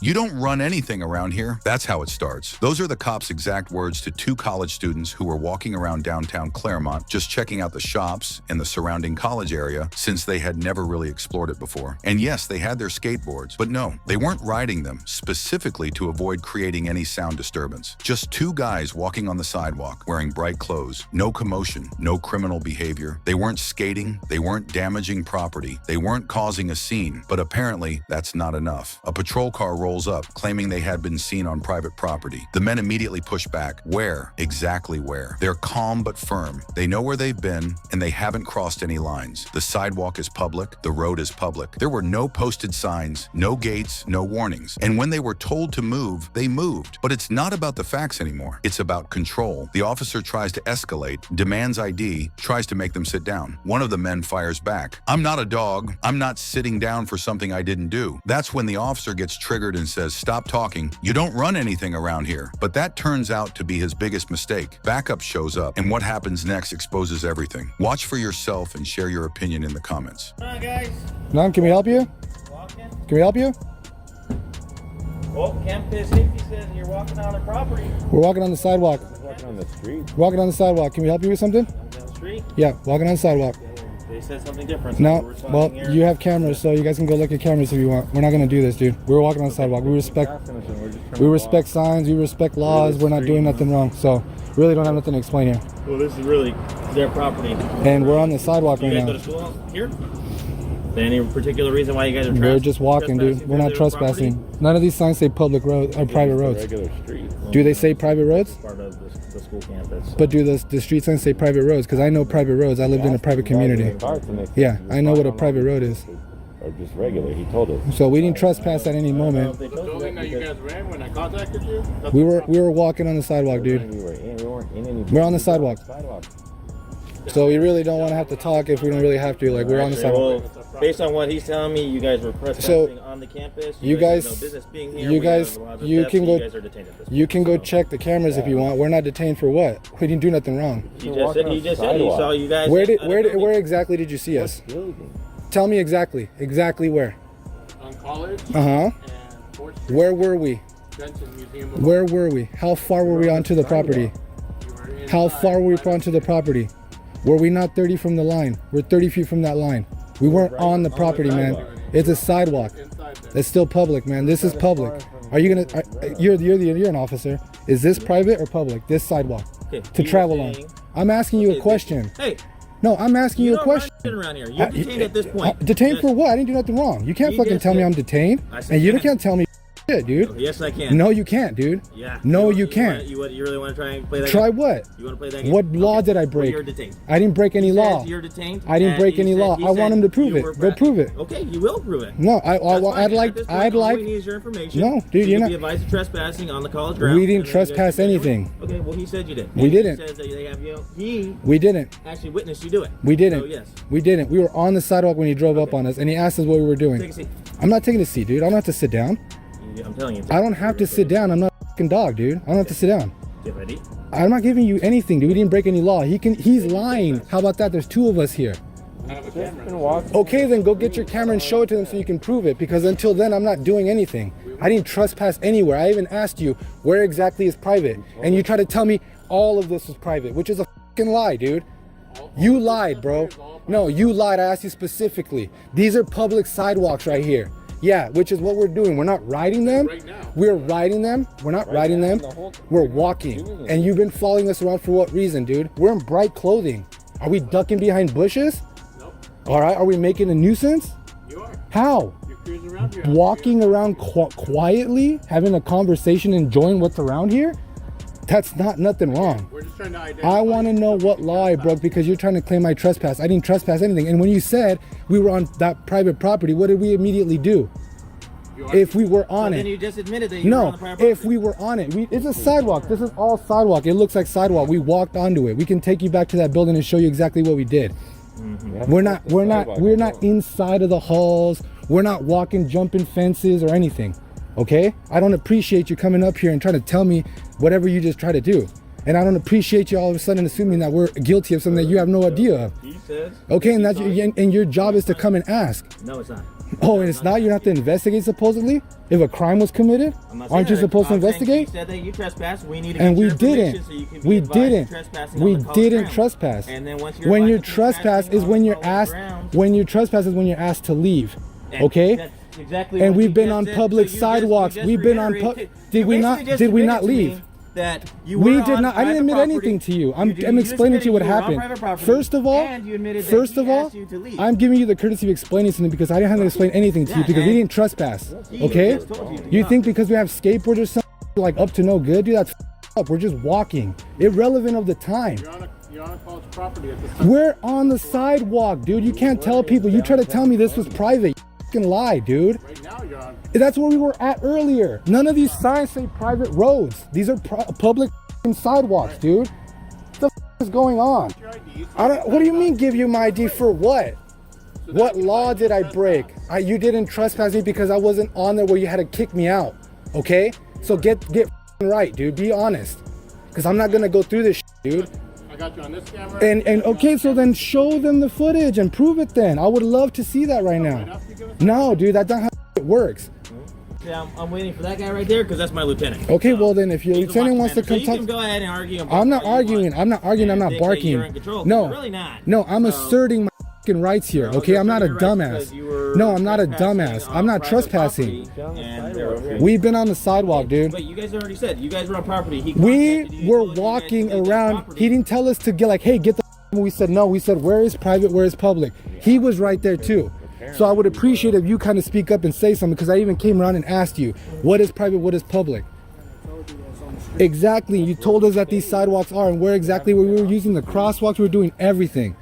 "You don't run anything around here." That's how it starts. Those are the cops' exact words to two college students who were walking around downtown Claremont, just checking out the shops in the surrounding college area since they had never really explored it before. And yes, they had their skateboards, but no, they weren't riding them specifically to avoid creating any sound disturbance. Just two guys walking on the sidewalk, wearing bright clothes. No commotion, no criminal behavior. They weren't skating, they weren't damaging property, they weren't causing a scene, but apparently that's not enough. A patrol car rolls up, claiming they had been seen on private property. The men immediately push back. Where? Exactly where? They're calm but firm. They know where they've been, and they haven't crossed any lines. The sidewalk is public, the road is public. There were no posted signs, no gates, no warnings. And when they were told to move, they moved. But it's not about the facts anymore. It's about control. The officer tries to escalate, demands ID, tries to make them sit down. One of the men fires back. "I'm not a dog. I'm not sitting down for something I didn't do." That's when the officer gets triggered and says, "Stop talking. You don't run anything around here." But that turns out to be his biggest mistake. Backup shows up, and what happens next exposes everything. Watch for yourself and share your opinion in the comments. Hi guys. Ma'am, can we help you? Walking. Can we help you? Well, campus safety says you're walking on the property. We're walking on the sidewalk. Walking on the street. Walking on the sidewalk. Can we help you with something? I'm down the street. Yeah, walking on the sidewalk. They said something different. So No, we're responding well, here. you have cameras, so you guys can go look at cameras if you want. We're not gonna do this, dude. We're walking on the sidewalk. We respect signs, we respect laws. We're not doing nothing wrong, so really don't have nothing to explain here. Well, this is really their property. And we're on the sidewalk You right guys go now. to school here? Is there any particular reason why you guys are We're just walking, dude. We're not trespassing. None of these signs say public road or private roads. Regular street. Do they say private roads? Part of the school campus. But do the street signs say private roads? Because I know private roads. I lived in a private community. Yeah, I know what a private road is. Or just regular, he told us. So we didn't trespass at any moment. They told you building that you guys ran when I contacted you? We were walking on the sidewalk, dude. We weren't in any. We're on the sidewalk. So we really don't want to have to talk if we don't really have to. Like, we're on the sidewalk. Well, based on what he's telling me, you guys were trespassing on the campus. You guys- have no business being here. you We have guys- laws of you theft, can so go- You guys are detained at this point. You can go check the cameras if you want. We're not detained for what? We didn't do nothing wrong. He just said he saw you guys. Where exactly did you see us? Tell me exactly. Exactly where? On College Uh-huh. and 4th Street, Where were we? Benson Museum of Where were we? How far were we onto the property? You were inside. How far were we onto the property? Were we not 30 from the line? We're 30 feet from that line. We weren't on the property, man. It's a sidewalk. Inside there. It's still public, man. This is public. Are you gonna? You're an officer. Is this private or public? This sidewalk Okay, to you're travel on. saying- I'm asking you a Okay, question. Hey, No, I'm asking you a don't question. run shit around here. You're detained at this point. Detained Just- for what? I didn't do nothing wrong. You can't You fucking just tell me said- I'm detained, I said and you yes. can't tell me shit, dude. Yes, I can. No, you can't, dude. Yeah. No, you can't. You really want to try and play that Try game? what? You want to play that game? What law Okay. did I Well, break? you're detained. I didn't break any He law. says You're detained. I didn't and break he any said- law. he I want said him to prove you it. were Go prove it. Okay, you will prove it. No, That's fine. I'd like. At this point, I'd all like. we need is your information. No, dude, you you're can not- be advised of trespassing on the college ground. We didn't and then you guys trespass can do it. anything. Okay, well he said you did. We And didn't. He says that they have you. He We didn't. actually witnessed you do it. We didn't. So yes. We didn't. We were on the sidewalk when he drove up on us, and he asked us what we were doing. Take a seat. I'm not taking a seat, dude. I don't have to sit down. I'm telling you. I don't have to sit down. I'm not a fucking dog, dude. I don't have to sit down. Get ready. I'm not giving you anything, dude. We didn't break any law. He's lying. How about that? There's two of us here. I have a camera. Okay, then go get your camera and show it to them so you can prove it. Because until then, I'm not doing anything. I didn't trespass anywhere. I even asked you where exactly is private, and you try to tell me all of this was private, which is a fucking lie, dude. You lied, bro. No, you lied. I asked you specifically. These are public sidewalks right here. Yeah, which is what we're doing. We're not riding them. Right now. We're riding them. We're not riding them. We're walking. And you've been following us around for what reason, dude? We're in bright clothing. Are we ducking behind bushes? Nope. All right. Are we making a nuisance? You are. How? You're cruising around here. Walking around quietly, having a conversation, enjoying what's around here? That's not nothing wrong. We're just trying to identify. I want to know what law I broke because you're trying to claim I trespassed. I didn't trespass anything. And when you said we were on that private property, what did we immediately do? If we were on Then you it. just admitted that you were on No, the private if we were on it. It's a sidewalk. This is all sidewalk. It looks like sidewalk. We walked onto it. We can take you back to that building and show you exactly what we did. We're not inside of the halls. We're not walking, jumping fences or anything. Okay? I don't appreciate you coming up here and trying to tell me whatever you just try to do. And I don't appreciate you all of a sudden assuming that we're guilty of something that you have no idea of. He says. Okay, and your job is to come and ask. No, it's not. Oh, and it's not? You don't have to investigate supposedly? If a crime was committed? I'm not saying Aren't you that. supposed to I'm saying investigate? You said that you trespassed. We need to And get we your information didn't. so you can be We advised didn't. of trespassing We on the college didn't grounds. trespass. And then once you're When you advised of trespass trespassing is on when the you're college asked. grounds, When you trespass is when you're asked to leave. and Okay. that's exactly And what we've you been just on said. public So you sidewalks. just We've been on reiterated- did you we not- basically just did we not admitted to me leave? That you We were did on not. I didn't private admit property. anything to you. I'm You just explaining to you what admitted you were on happened. private property, First of all, and you admitted that first he of all, asked you to leave. I'm giving you the courtesy of explaining something because I didn't have to explain anything to you Yeah, because we and didn't trespass. he Okay? just told you to You not. think because we have skateboards or something like up to no good, dude? That's up. We're just walking, irrelevant of the time. You're on a college property at the time. We're on the sidewalk, dude. You can't tell people. You try to tell me this was private. You fucking lie, dude. Right now you're on. That's where we were at earlier. None of these signs say private roads. These are public sidewalks, dude. What the is going on? Your ID. I don't. What do you mean give you my ID for what? What law did I break? You didn't trespass me because I wasn't on there where you had to kick me out. Okay? So get right, dude. Be honest. Because I'm not gonna go through this, dude. I got you on this camera. And okay, so then show them the footage and prove it. Then I would love to see that right now. No, dude, that's not how it works. Yeah, I'm waiting for that guy right there because that's my lieutenant. Okay, So, well then, if your he's the lieutenant wants to watchman, come so you talk, can go ahead and argue. and I'm not bark all you arguing. want. I'm not arguing. I'm And not think that barking. You're in control, but No, you're really not. no, I'm So- asserting my fucking rights here. No, Okay, I'm not a you're asserting your rights dumbass. because you were No, I'm not a trespassing dumbass. on I'm not private trespassing. property, and therefore- We've been on the sidewalk, dude. But you guys already said you guys were on property. He We contacted you, were told you guys to walking get this around. property. He didn't tell us to get like, hey, get the. We said no. We said where is private, where is public. He was right there too. So I would appreciate if you kind of speak up and say something because I even came around and asked you what is private, what is public. Exactly. You told us that these sidewalks are and where exactly we were using the crosswalks. We were doing everything.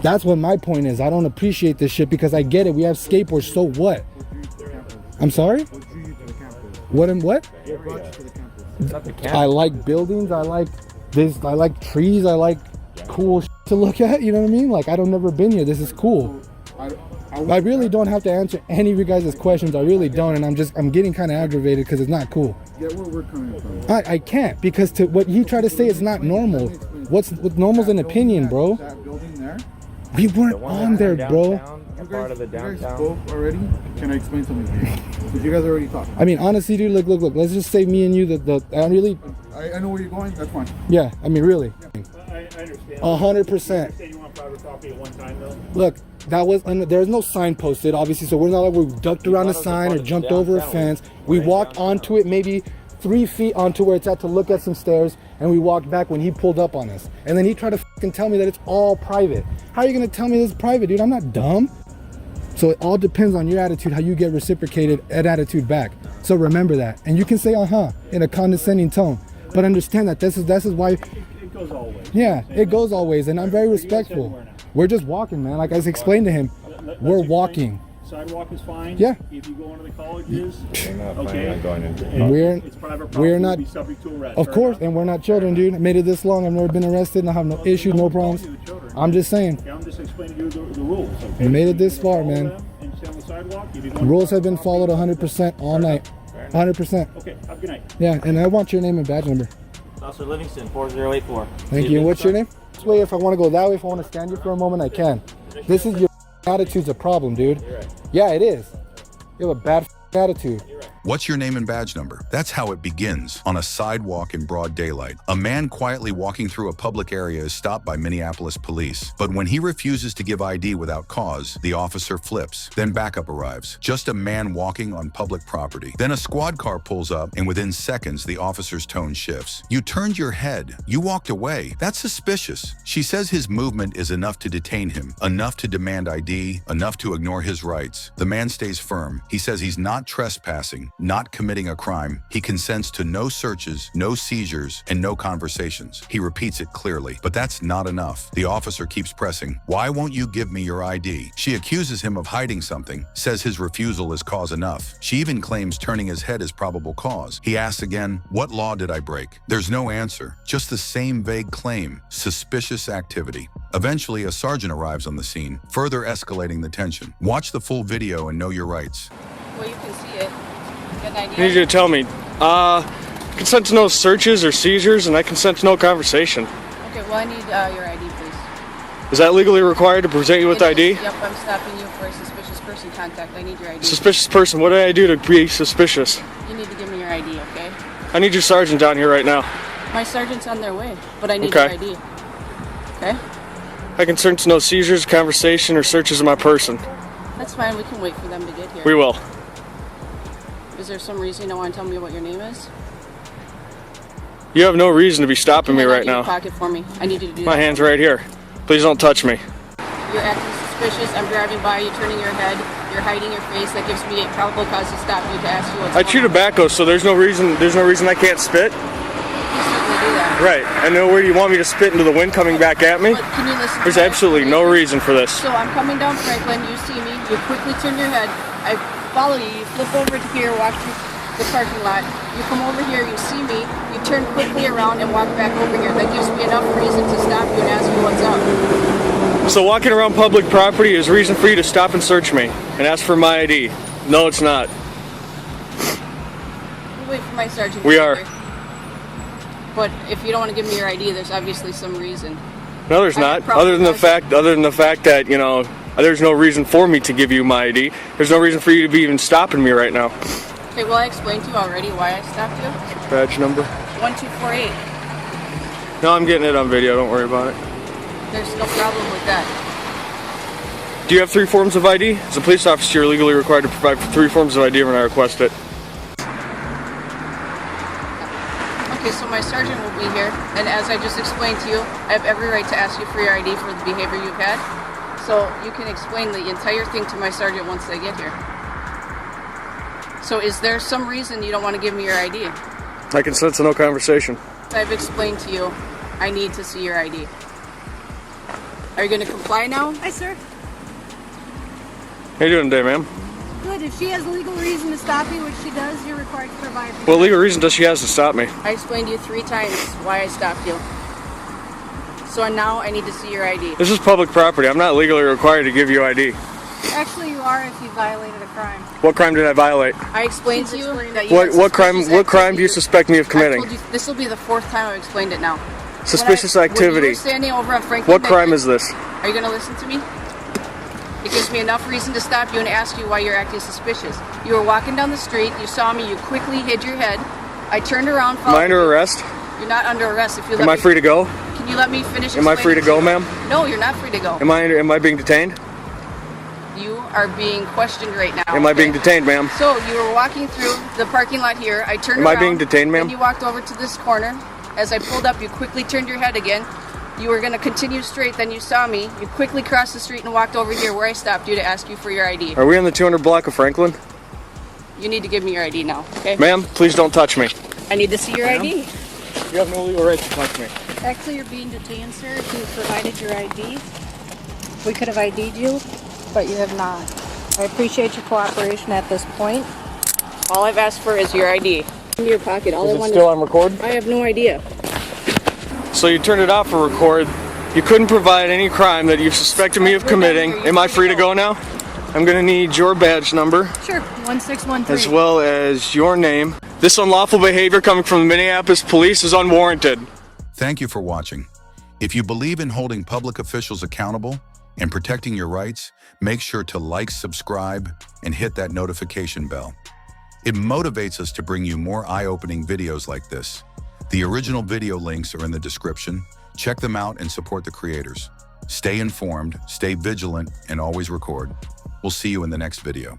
That's what my point is. I don't appreciate this shit because I get it. We have skateboards. So what? I'm sorry? What and what? I like buildings. I like this. I like trees. I like cool shit to look at. You know what I mean? Like, I don't never been here. This is cool. I really don't have to answer any of you guys' questions. I really don't. And I'm getting kind of aggravated because it's not cool. Get where we're coming from. I can't because to what he tried to say is not normal. What's normal's an opinion, bro. That building there. We weren't on there, bro. A part of the You guys downtown. spoke already. Can I explain something to you? Because you guys already talked. I mean, honestly, dude, look. Let's just say me and you. I really, I know where you're going. That's fine. yeah. I mean, really, I understand. 100%. Say you want private property at one time though. Look, that was there's no sign posted, obviously, so we're not like we ducked around a sign or jumped over a fence. We walked onto it maybe 3 feet onto where it's at to look at some stairs, and we walked back when he pulled up on us. And then he tried to fucking tell me that it's all private. How are you gonna tell me this is private, dude? I'm not dumb. So it all depends on your attitude, how you get reciprocated an attitude back. So remember that, and you can say in a condescending tone, but understand that this is why. It goes all ways. Yeah, it goes always, and I'm very respectful. We're just walking, man. Like I explained to him, we're walking. Sidewalk is fine. Yeah. If you go into the colleges, We're not planning okay. on going into and We're- it's private property. we're not- You'll be subject to arrest. Of fair course, enough? and we're not children, dude. I made it this long. I've never been arrested, and I have no issues, no problems. I'm just saying, Yeah, I'm just explaining to you the rules. Okay? we made it this You far, follow man. them and stay on the sidewalk. If you go on Rules have been private followed property, 100% all night. 100%. Okay, have a good night. Yeah, and I want your name and badge number. Officer Livingston, 4084. Thank you. What's your name? This way, if I want to go that way, if I want to stand you for a moment, I can. This is your attitude's a problem, dude. Yeah, it is. You have a bad attitude. What's your name and badge number? That's how it begins, on a sidewalk in broad daylight. A man quietly walking through a public area is stopped by Minneapolis police. But when he refuses to give ID without cause, the officer flips. Then backup arrives. Just a man walking on public property. Then a squad car pulls up, and within seconds, the officer's tone shifts. You turned your head. You walked away. That's suspicious. She says his movement is enough to detain him, enough to demand ID, enough to ignore his rights. The man stays firm. He says he's not trespassing, not committing a crime. He consents to no searches, no seizures, and no conversations. He repeats it clearly, but that's not enough. The officer keeps pressing. Why won't you give me your ID? She accuses him of hiding something, says his refusal is cause enough. She even claims turning his head is probable cause. He asks again, what law did I break? There's no answer, just the same vague claim, suspicious activity. Eventually, a sergeant arrives on the scene, further escalating the tension. Watch the full video and know your rights. Well, you can see it. Get an I idea. need you to tell me. Consent to no searches or seizures, and I consent to no conversation. Okay, well, I need your ID, please. Is that legally required to present you with It is. ID? Yep, I'm stopping you for a suspicious person contact. I need your ID. Suspicious person, what did I do to be suspicious? You need to give me your ID, okay? I need your sergeant down here right now. My sergeant's on their way, but I need Okay. your ID. Okay? I consent to no seizures, conversation, or searches of my person. That's fine. We can wait for them to get here. We will. Is there some reason you don't want to tell me what your name is? You have no reason to be stopping me Put right it in your now. pocket for me. I need you to do My that. hand's right here. Please don't touch me. You're acting suspicious. I'm driving by. You're turning your head. You're hiding your face. That gives me a probable cause to stop you to ask you what's I going chew on. tobacco, so there's no reason I can't spit. You certainly do that. Right. I know where you want me to spit into the wind coming back at me. But can you listen to There's my absolutely no explanation? reason for this. So I'm coming down Franklin. You see me. You quickly turn your head. I follow you. You flip over to here. Walk through the parking lot. You come over here. You see me. You turn quickly around and walk back over here. That gives me enough reason to stop you and ask you what's up. So walking around public property is reason for you to stop and search me and ask for my ID. No, it's not. We'll wait for my sergeant. We to get are. here. But if you don't want to give me your ID, there's obviously some reason. No, there's I not. have probably Other than the fact that, you know, there's no reason for me to give you my ID. There's no reason for you to be even stopping me right now. Okay, well, I explained to you already why I stopped you. Badge number. 1248. No, I'm getting it on video. Don't worry about it. There's no problem with that. Do you have 3 forms of ID? As a police officer, you're legally required to provide 3 forms of ID when I request it. Okay, so my sergeant will be here, and as I just explained to you, I have every right to ask you for your ID for the behavior you've had. So you can explain the entire thing to my sergeant once they get here. So is there some reason you don't want to give me your ID? I consent to no conversation. I've explained to you, I need to see your ID. Are you going to comply now? Hi, sir. How you doing today, ma'am? Good. If she has a legal reason to stop you, which she does, you're required to provide. What legal reason does she have to stop me? I explained to you 3 times why I stopped you. So now I need to see your ID. This is public property. I'm not legally required to give you ID. Actually, you are if you violated a crime. What crime did I violate? I explained to you that you had What crime? suspicious What crime do you activity. suspect me of I committing? told you, this will be the 4th time I've explained it now. Suspicious When you activity. were standing over on Franklin. What crime is this? Are you going to listen to me? It gives me enough reason to stop you and ask you why you're acting suspicious. You were walking down the street. You saw me. You quickly hid your head. I turned around. Am I under arrest? You're not under arrest. If you Am I free to go? Can you let me finish? Am I free to go, explaining ma'am? you? No, you're not free to go. Am I being detained? You are being questioned right now. Am I being okay? detained, ma'am? So you were walking through the parking lot here. I turned Am around. I being detained, ma'am? Then you walked over to this corner. As I pulled up, you quickly turned your head again. You were going to continue straight. Then you saw me. You quickly crossed the street and walked over here where I stopped you to ask you for your ID. Are we on the 200 block of Franklin? You need to give me your ID now, okay? Ma'am, please don't touch me. I need to see your ID. You have no legal right to touch me. Actually, you're being detained, sir. If you provided your ID, we could have ID'd you, but you have not. I appreciate your cooperation at this point. All I've asked for is your ID. In your pocket. All I Is it want still on record? I have no idea. So you turned it off for record. You couldn't provide any crime that you suspected me of committing. Am I free to go now? I'm gonna need your badge number Sure, 1613. as well as your name. This unlawful behavior coming from the Minneapolis police is unwarranted. Thank you for watching. If you believe in holding public officials accountable and protecting your rights, make sure to like, subscribe, and hit that notification bell. It motivates us to bring you more eye-opening videos like this. The original video links are in the description. Check them out and support the creators. Stay informed, stay vigilant, and always record. We'll see you in the next video.